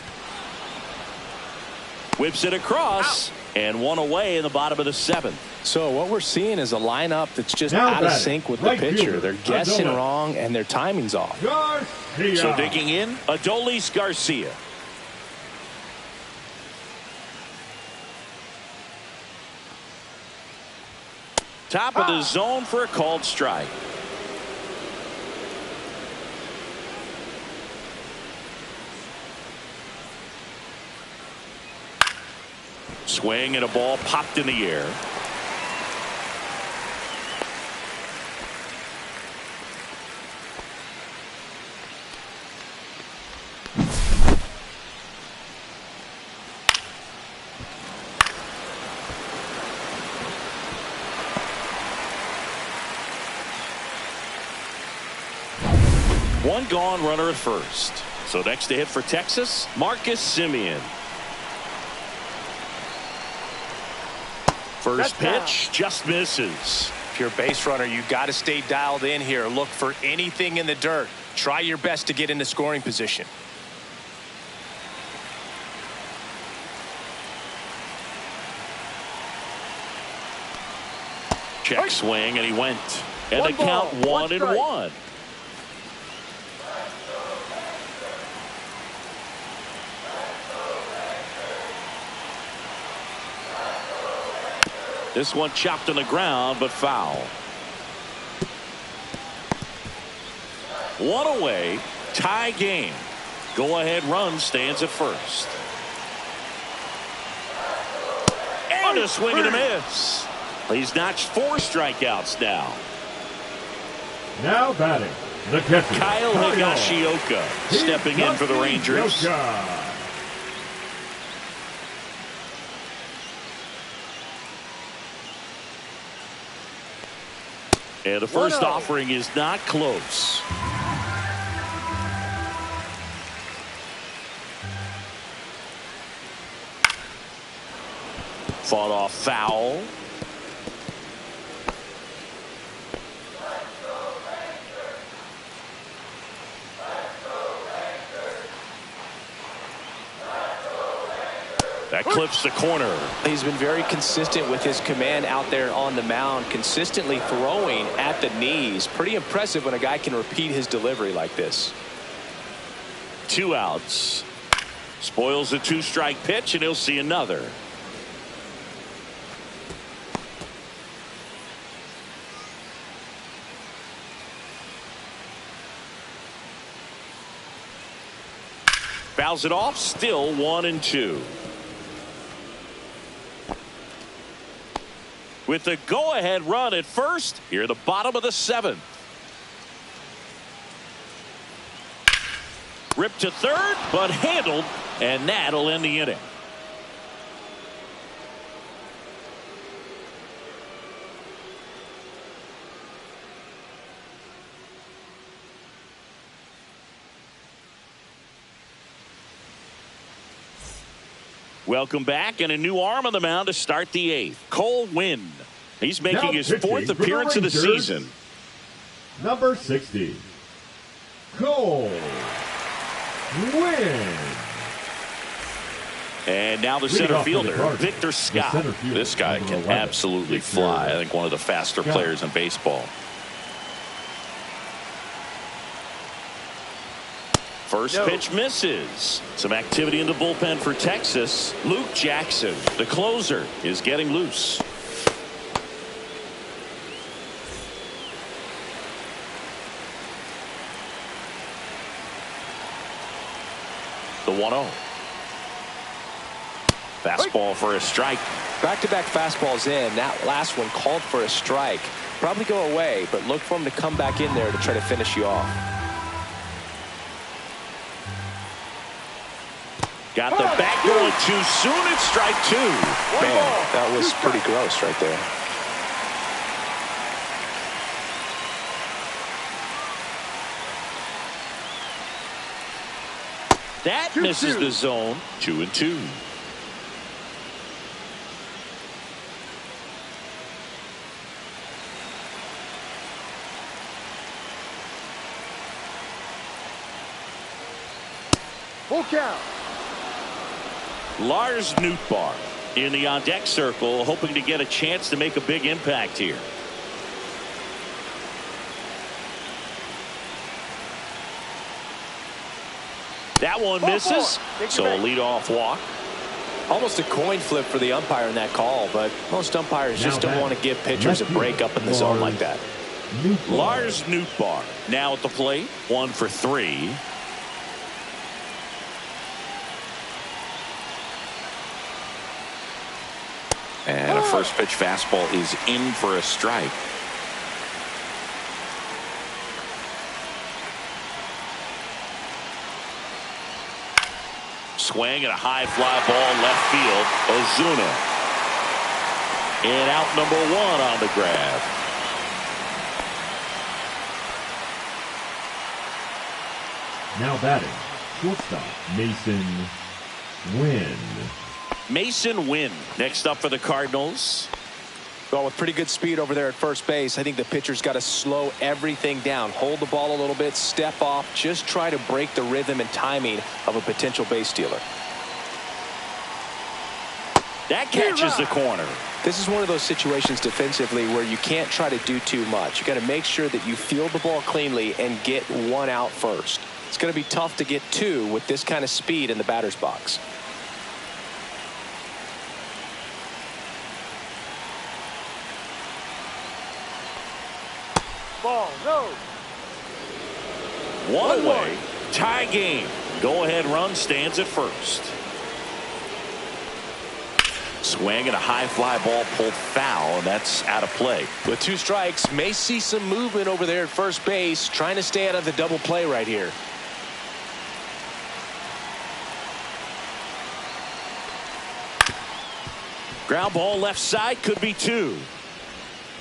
Whips it across. And 1 away in the bottom of the 7th. So what we're seeing is a lineup that's just out of sync with the pitcher. They're guessing wrong and their timing's off. So digging in, Adolis Garcia. Top of the zone for a called strike. Swing and a ball popped in the air. One gone, runner at first. So next to hit for Texas, Marcus Semien. First pitch just misses. If you're a base runner, you got to stay dialed in here. Look for anything in the dirt. Try your best to get into scoring position. Check swing, and he went. And the count 1-1. This one chopped on the ground, but foul. One away, tie game. Go-ahead run stands at first. And a swing and a miss. He's notched 4 strikeouts now. Now batting, the catcher, Kyle Higashioka stepping in for the Rangers. And the first offering is not close. Fought off foul. That clips the corner. He's been very consistent with his command out there on the mound, consistently throwing at the knees. Pretty impressive when a guy can repeat his delivery like this. 2 outs. Spoils a 2-strike pitch, and he'll see another. Fouls it off, still 1-2. With the go-ahead run at first, here at the bottom of the 7th. Ripped to third, but handled, and that'll end the inning. Welcome back, and a new arm on the mound to start the 8th. Cole Winn. He's making his 4th appearance of the season. Number 60, Cole Winn. And now the center fielder, Victor Scott. This guy can absolutely fly. I think one of the faster players in baseball. First pitch misses. Some activity in the bullpen for Texas. Luke Jackson, the closer, is getting loose. The 1-0. Fastball for a strike. Back-to-back fastballs in. That last one called for a strike. Probably go away, but look for him to come back in there to try to finish you off. Got the back going too soon. It's strike 2. Man, that was pretty gross right there. That misses the zone. 2-2. Full count. Lars Nootbaar in the on-deck circle, hoping to get a chance to make a big impact here. That one misses, so a leadoff walk. Almost a coin flip for the umpire in that call, but most umpires just don't want to give pitchers a break up in the zone like that. Lars Nootbaar now at the plate, 1 for 3. And a first pitch fastball is in for a strike. Swing and a high fly ball left field. Ozuna. And out number 1 on the grab. Now batting, shortstop Mason Wynn. Mason Wynn next up for the Cardinals. Well, with pretty good speed over there at first base, I think the pitcher's got to slow everything down. Hold the ball a little bit, step off, just try to break the rhythm and timing of a potential base stealer. That catches the corner. This is one of those situations defensively where you can't try to do too much. You got to make sure that you field the ball cleanly and get 1 out first. It's going to be tough to get 2 with this kind of speed in the batter's box. Ball, no. 1 away. Tie game. Go ahead run stands at first. Swing and a high fly ball pulled foul, and that's out of play. With 2 strikes, may see some movement over there at first base, trying to stay out of the double play right here. Ground ball left side, could be 2.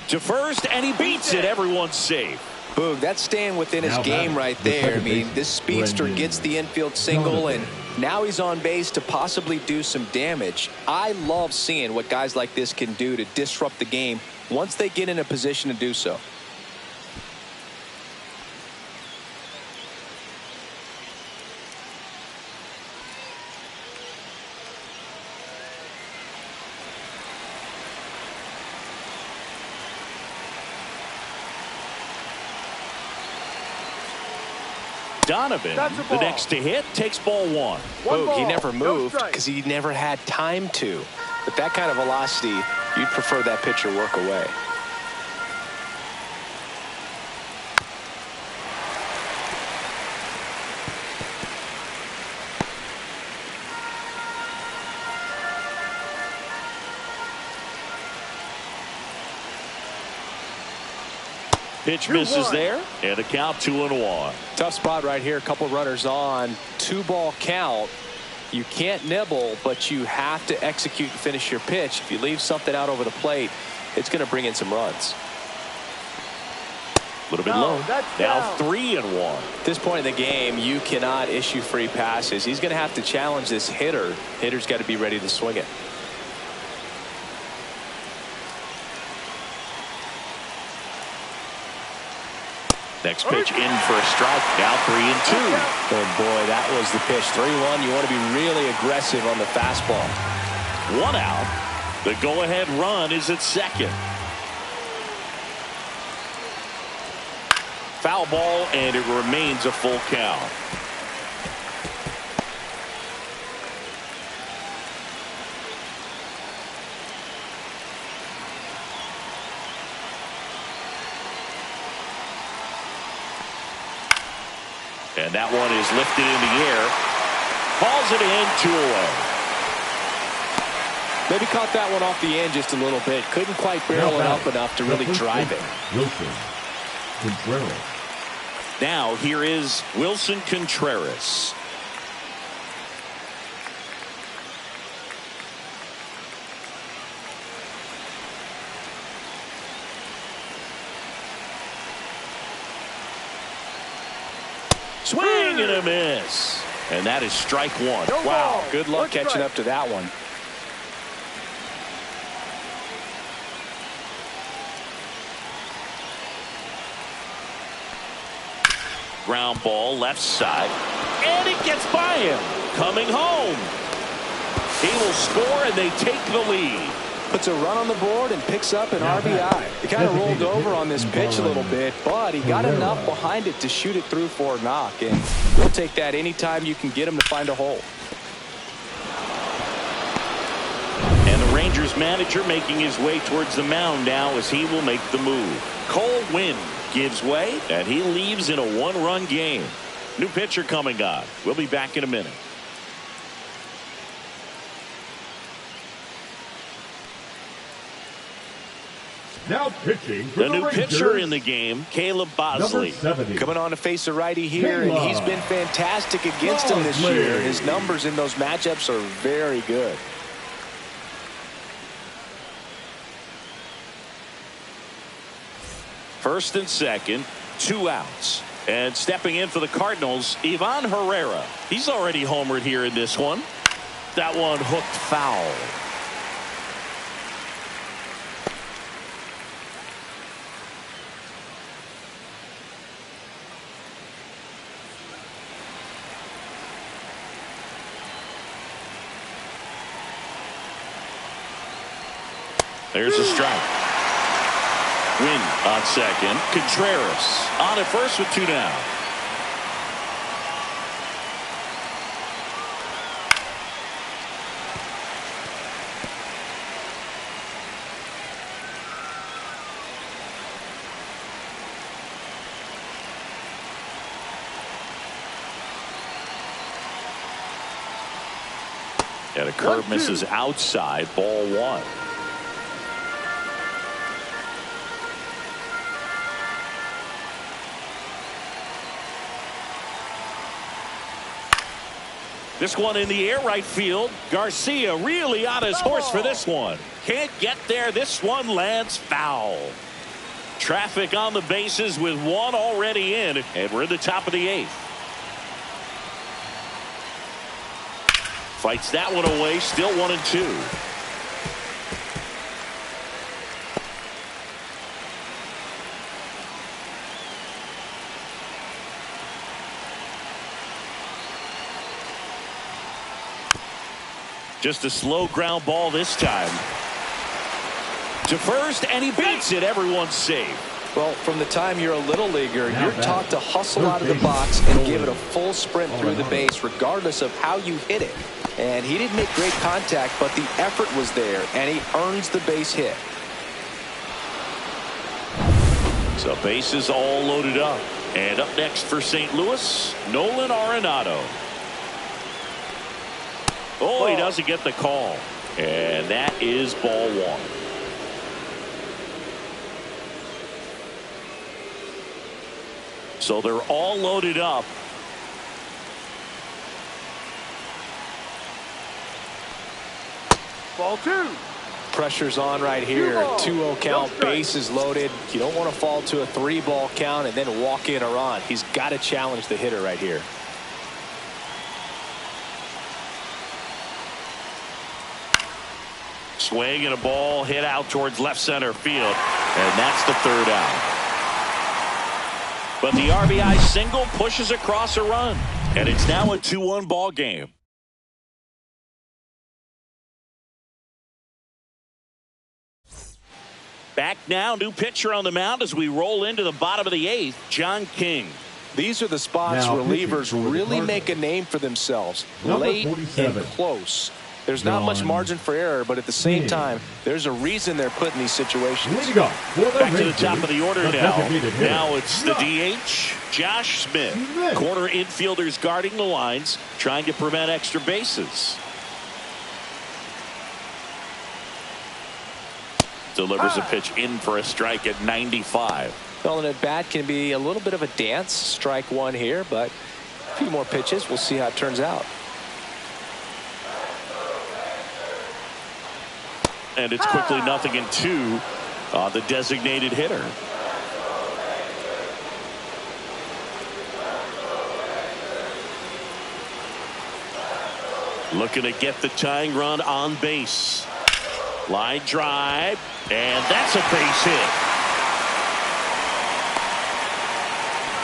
To first, and he beats it. Everyone's safe. Boog, that's staying within his game right there. I mean, this speedster gets the infield single, and now he's on base to possibly do some damage. I love seeing what guys like this can do to disrupt the game once they get in a position to do so. Donovan, the next to hit, takes ball 1. Boog, he never moved because he never had time to. With that kind of velocity, you'd prefer that pitcher work away. Pitch misses there, and a count 2-1. Tough spot right here. A couple runners on. 2-ball count. You can't nibble, but you have to execute and finish your pitch. If you leave something out over the plate, it's going to bring in some runs. A little bit low. Now 3-1. At this point in the game, you cannot issue free passes. He's going to have to challenge this hitter. Hitter's got to be ready to swing it. Next pitch in for a strike. Now 3-2. Oh boy, that was the pitch. 3-1. You want to be really aggressive on the fastball. 1 out. The go-ahead run is at second. Foul ball, and it remains a full count. And that one is lifted in the air. Calls it in, 2 away. Maybe caught that one off the end just a little bit. Couldn't quite barrel it up enough to really drive it. Wilson Contreras. Now here is Wilson Contreras. Swing and a miss. And that is strike 1. Wow, good luck catching up to that one. Ground ball left side. And it gets by him. Coming home. He will score, and they take the lead. Puts a run on the board and picks up an RBI. He kind of rolled over on this pitch a little bit, but he got enough behind it to shoot it through for a knock. And you'll take that anytime you can get him to find a hole. And the Rangers manager making his way towards the mound now as he will make the move. Cole Winn gives way, and he leaves in a 1-run game. New pitcher coming on. We'll be back in a minute. Now pitching for the new pitcher in the game, Caleb Bosley. Coming on to face a righty here, and he's been fantastic against him this year. His numbers in those matchups are very good. First and second, 2 outs. And stepping in for the Cardinals, Ivan Herrera. He's already homered here in this one. That one hooked foul. There's a strike. Win on second. Contreras on at first with 2 down. And a curve misses outside. Ball 1. This one in the air, right field. Garcia really on his horse for this one. Can't get there. This one lands foul. Traffic on the bases with 1 already in, and we're in the top of the 8th. Fights that one away. Still 1-2. Just a slow ground ball this time. To first, and he beats it. Everyone's safe. Well, from the time you're a little leaguer, you're taught to hustle out of the box and give it a full sprint through the base, regardless of how you hit it. And he didn't make great contact, but the effort was there, and he earns the base hit. So bases all loaded up. And up next for St. Louis, Nolan Arenado. Oh, he doesn't get the call. And that is ball 1. So they're all loaded up. Ball 2. Pressure's on right here. 2-0 count, bases loaded. You don't want to fall to a 3-ball count and then walk in a run. He's got to challenge the hitter right here. Swing and a ball hit out towards left center field. And that's the 3rd out. But the RBI single pushes across a run. And it's now a 2-1 ball game. Back now, new pitcher on the mound as we roll into the bottom of the 8th, John King. These are the spots relievers really make a name for themselves. Late and close. There's not much margin for error, but at the same time, there's a reason they're put in these situations. Back to the top of the order now. Now it's the DH, Josh Smith. Corner infielders guarding the lines, trying to prevent extra bases. Delivers a pitch in for a strike at 95. Well, and at bat can be a little bit of a dance. Strike 1 here, but a few more pitches. We'll see how it turns out. And it's quickly 0-2 on the designated hitter. Looking to get the tying run on base. Line drive, and that's a base hit.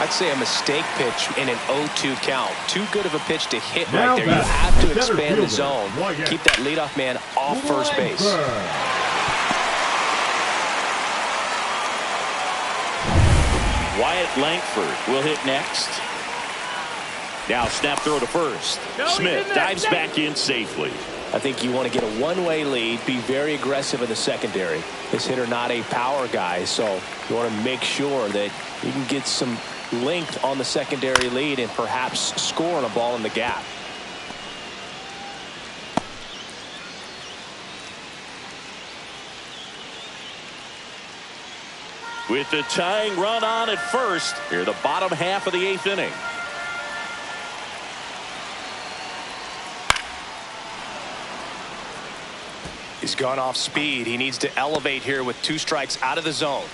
I'd say a mistake pitch in an 0-2 count. Too good of a pitch to hit right there. You have to expand the zone. Keep that leadoff man off first base. Wyatt Langford will hit next. Now snap throw to first. Smith dives back in safely. I think you want to get a one-way lead, be very aggressive in the secondary. This hitter not a power guy, so you want to make sure that you can get some length on the secondary lead and perhaps score on a ball in the gap. with the tying run on at first. Here, the bottom half of the 8th inning. He's gone off speed. He needs to elevate here with 2 strikes out of the zone.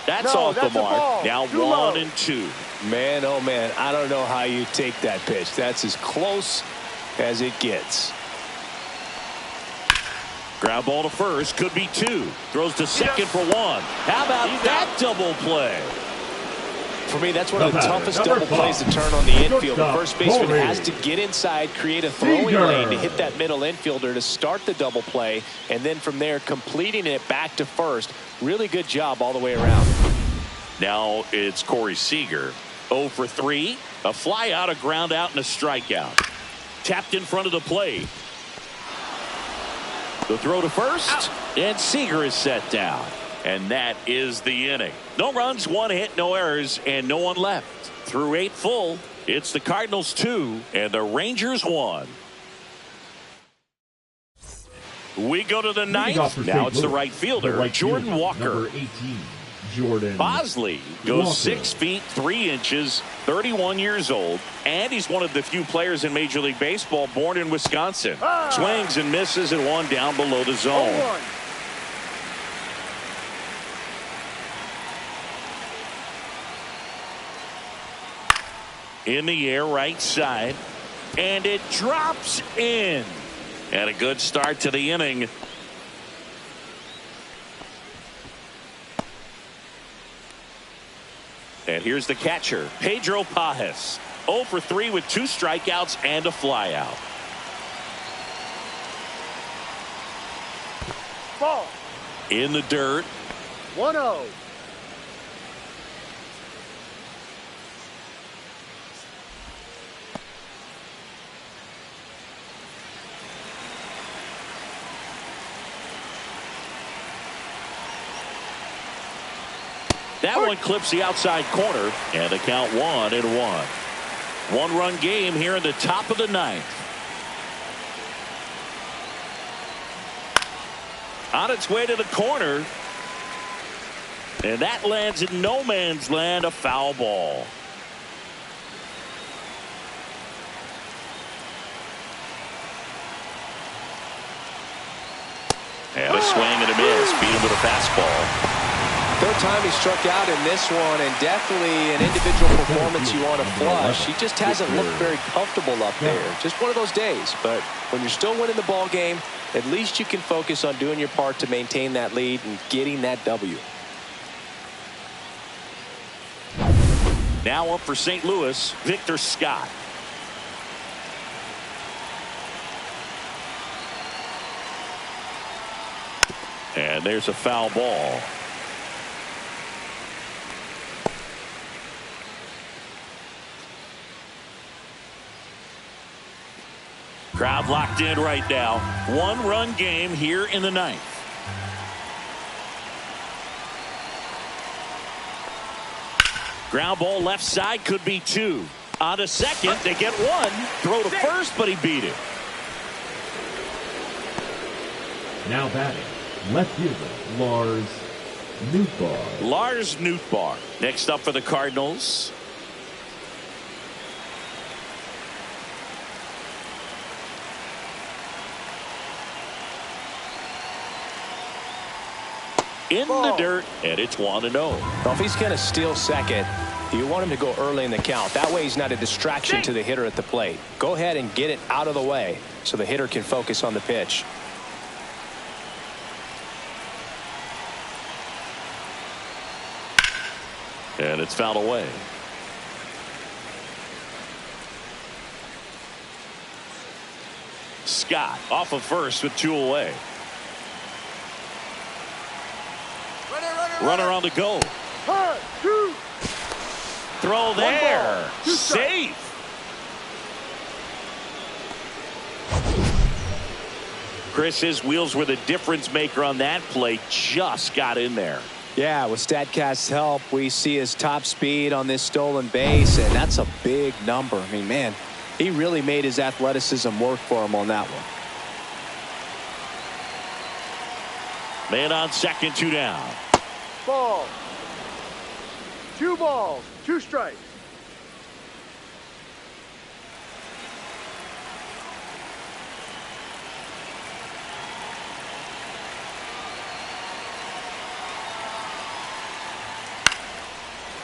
That's off the mark. Now 1-2. Man, oh man, I don't know how you take that pitch. That's as close as it gets. Ground ball to first, could be 2. Throws to second for 1. How about that double play? For me, that's one of the toughest double plays to turn on the infield. The first baseman has to get inside, create a throwing lane to hit that middle infielder to start the double play, and then from there completing it back to first. Really good job all the way around. Now it's Corey Seager. 0 for 3. A fly out, a ground out, and a strikeout. Tapped in front of the plate. The throw to first, and Seager is set down. And that is the inning. No runs, 1 hit, no errors, and no one left. Through 8 full, it's the Cardinals 2 and the Rangers 1. We go to the 9th. Now it's the right fielder, Jordan Walker. Number 18, Jordan Bosley goes 6 feet 3 inches, 31 years old, and he's one of the few players in Major League Baseball born in Wisconsin. Swings and misses and 1 down below the zone. In the air, right side, and it drops in. And a good start to the inning. And here's the catcher, Pedro Pajes. 0 for 3 with 2 strikeouts and a flyout. Ball. In the dirt. 1-0. That one clips the outside corner, and the count 1-1. 1-run game here in the top of the 9th. On its way to the corner, and that lands in no man's land, a foul ball. And a swing and a miss, beat him with a fastball. 3rd time he struck out in this one, and definitely an individual performance you want to flush. He just hasn't looked very comfortable up there. Just one of those days. But when you're still winning the ball game, at least you can focus on doing your part to maintain that lead and getting that W. Now up for St. Louis, Victor Scott. And there's a foul ball. Crowd locked in right now. 1-run game here in the 9th. Ground ball left side, could be 2. On to second, they get 1. Throw to first, but he beat it. Now batting, left fielder Lars Nootbaar. Lars Nootbaar. Next up for the Cardinals. In the dirt, and it's 1-0. Well, if he's going to steal second, you want him to go early in the count. That way he's not a distraction to the hitter at the plate. Go ahead and get it out of the way so the hitter can focus on the pitch. And it's fouled away. Scott off of first with 2 away. Runner on the go. 1, 2. Throw there. Safe. Chris, his wheels were the difference maker on that play. Just got in there. Yeah, with StatCast's help, we see his top speed on this stolen base, and that's a big number. I mean, man, He really made his athleticism work for him on that one. Man on second, 2 down. Ball. 2 balls, 2 strikes.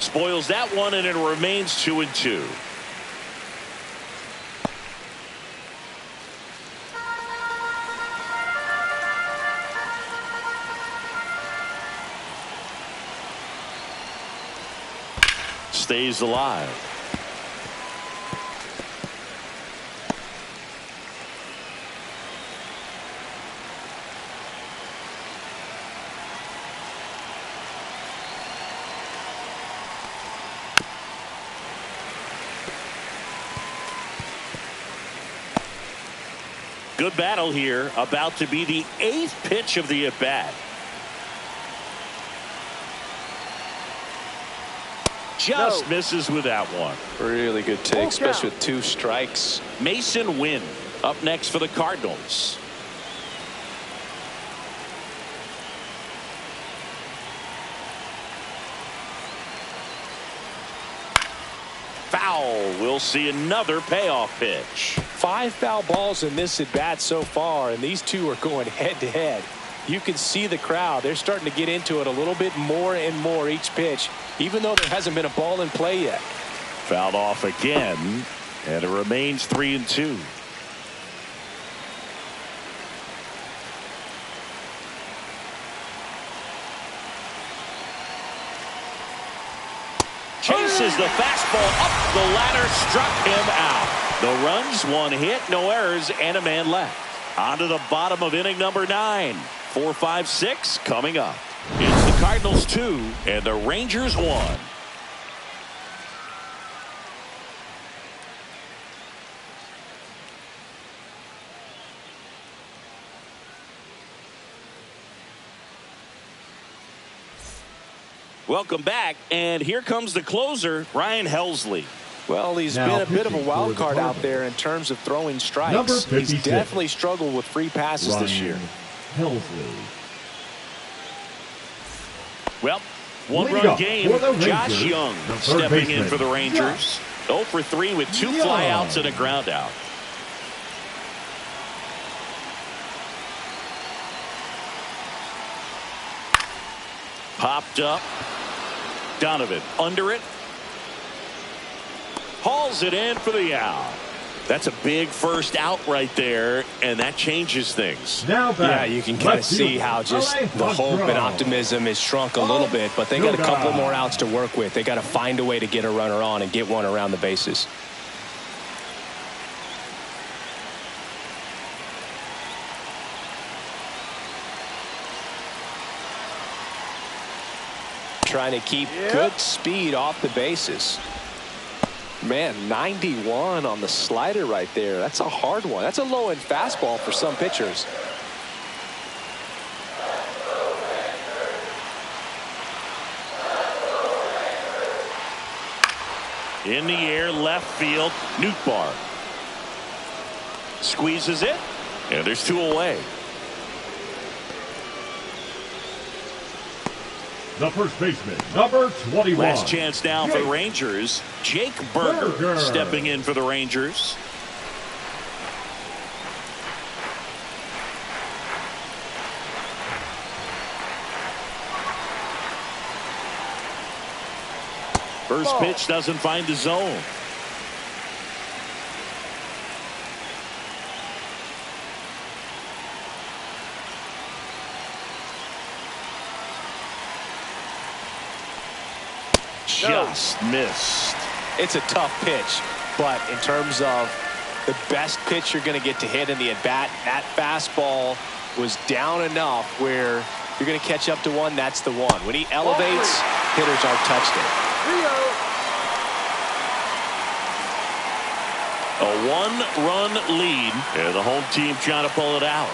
Spoils that one, and it remains 2-2. Stays alive. Good battle here. About to be the 8th pitch of the at-bat. Just misses with that one. Really good take, especially with 2 strikes. Mason Wynn up next for the Cardinals. Foul. We'll see another payoff pitch. 5 foul balls in this at bat so far, and these two are going head to head. You can see the crowd. They're starting to get into it a little bit more and more each pitch, even though there hasn't been a ball in play yet. Fouled off again, and it remains 3-2. Chases the fastball up the ladder, struck him out. No runs, 1 hit, no errors, and a man left. On to the bottom of inning number 9. 4, 5, 6 coming up. It's the Cardinals 2 and the Rangers 1. Welcome back, and here comes the closer, Ryan Helsley. Well, he's been a bit of a wild card out there in terms of throwing strikes. He's definitely struggled with free passes this year. Helsley. Well, 1-run game. Josh Young stepping in for the Rangers. 0 for 3 with 2 flyouts and a ground out. Popped up. Donovan under it. Hauls it in for the out. That's a big first out right there, and that changes things. Yeah, you can kind of see how just the hope and optimism is shrunk a little bit, but they got a couple more outs to work with. They got to find a way to get a runner on and get one around the bases. Trying to keep good speed off the bases. Man, 91 on the slider right there. That's a hard one. That's a low-end fastball for some pitchers. In the air, left field, Nootbaar. Squeezes it, and there's 2 away. The first baseman, number 21. Last chance now for the Rangers. Jake Berger stepping in for the Rangers. First pitch doesn't find the zone. Just missed. It's a tough pitch, but in terms of the best pitch you're going to get to hit in the at-bat, that fastball was down enough where you're going to catch up to one. That's the one. When he elevates, hitters aren't touched it. A 1-run lead, and the home team trying to pull it out.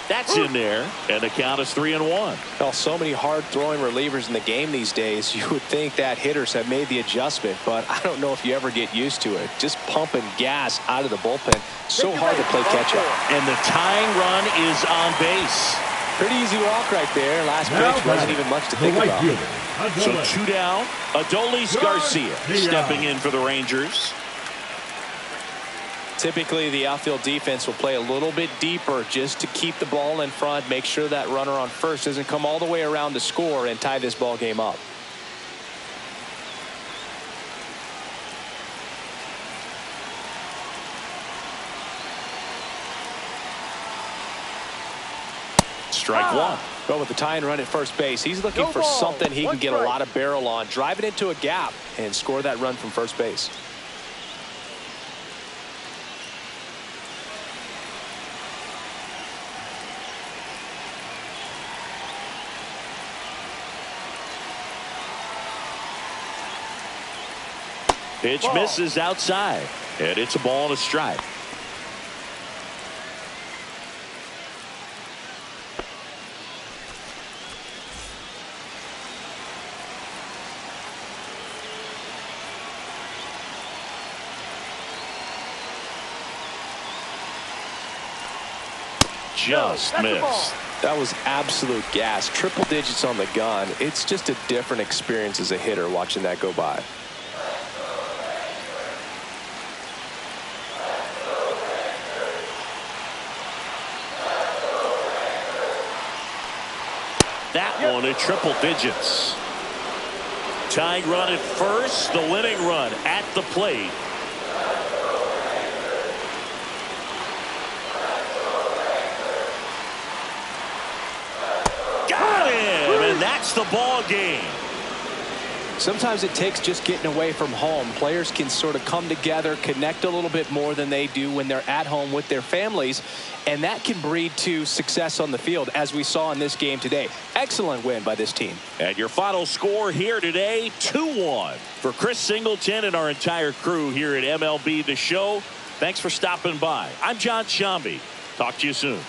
That's in there, and the count is 3-1. Well, so many hard-throwing relievers in the game these days, you would think that hitters have made the adjustment, but I don't know if you ever get used to it. Just pumping gas out of the bullpen, so hard to play catch-up. And the tying run is on base. Pretty easy walk right there. Last pitch wasn't even much to think about. So 2 down. Adolis Garcia stepping in for the Rangers. Typically, the outfield defense will play a little bit deeper just to keep the ball in front, make sure that runner on first doesn't come all the way around to score and tie this ball game up. Strike one. Well, with the tying run at first base, he's looking for something he can get a lot of barrel on, drive it into a gap, and score that run from first base. Pitch misses outside, and it's a ball and a strike. Just missed. That was absolute gas. Triple digits on the gun. It's just a different experience as a hitter watching that go by. That one at triple digits. Tying run at first, the winning run at the plate. Got him, and that's the ball game. Sometimes it takes just getting away from home. Players can sort of come together, connect a little bit more than they do when they're at home with their families, and that can breed to success on the field, as we saw in this game today. Excellent win by this team. And your final score here today, 2-1. For Chris Singleton and our entire crew here at MLB The Show, thanks for stopping by. I'm John Shambi. Talk to you soon.